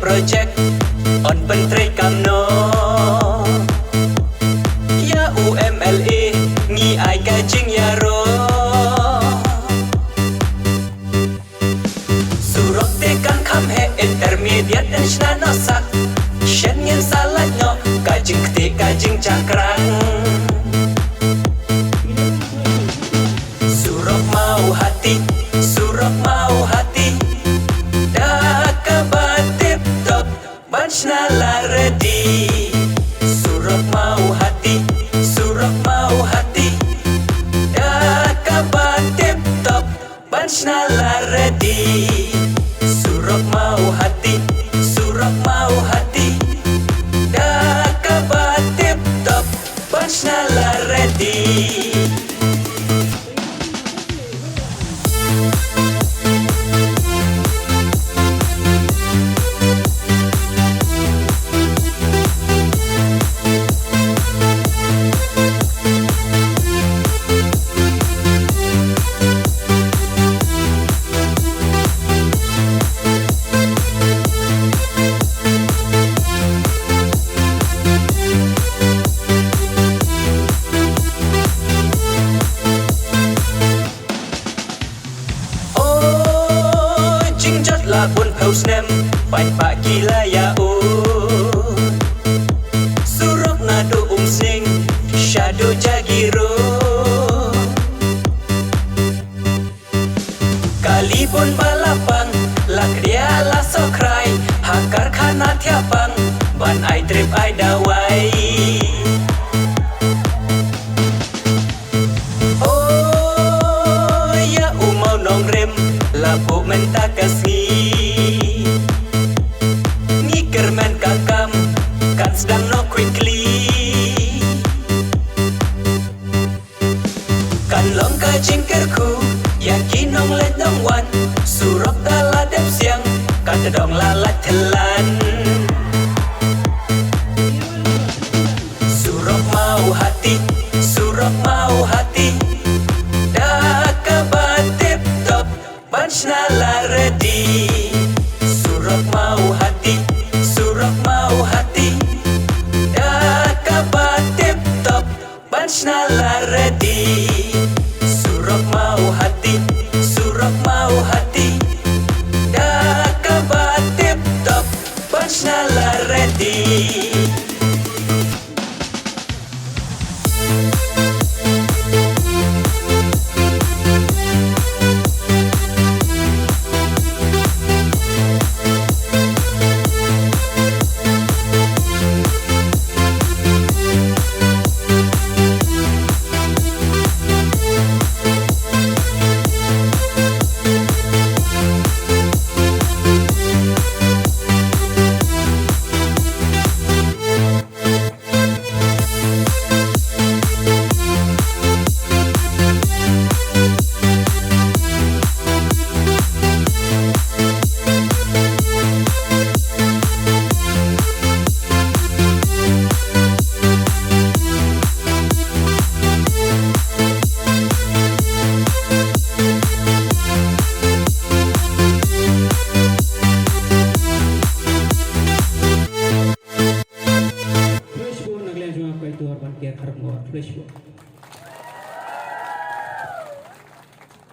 project on pentrai kamno ya UMLA ngi ai ka jing ya ro surok te kan kham he intermediate dan shna no sak shen ngin salat no ka jing te ka jing cakrang surok mau hati dak batip top banchna la ready surok mau hati dak batip top banchna la ready surok mau hati dak batip top banchna la ready. Pun paus nem pai pa gila ya o surok nado sing shadow jagiro kali pun balapang lak dia la sokrai hakar khana thiapang ban ai trip ai dawai oh ya umau nong rem la po menta kasih German kakam kan sedang no quickly kan long ka jingkerku yakin nong let nong wan surok dala dep siang kan tedong lalat telan surok mau hati dak batip top banchna la ready surok mau hati dak batip top banchna la ready surok mau hati dak batip top banchna la ready. Flashball naglayan siya pa ito harap ng flashball.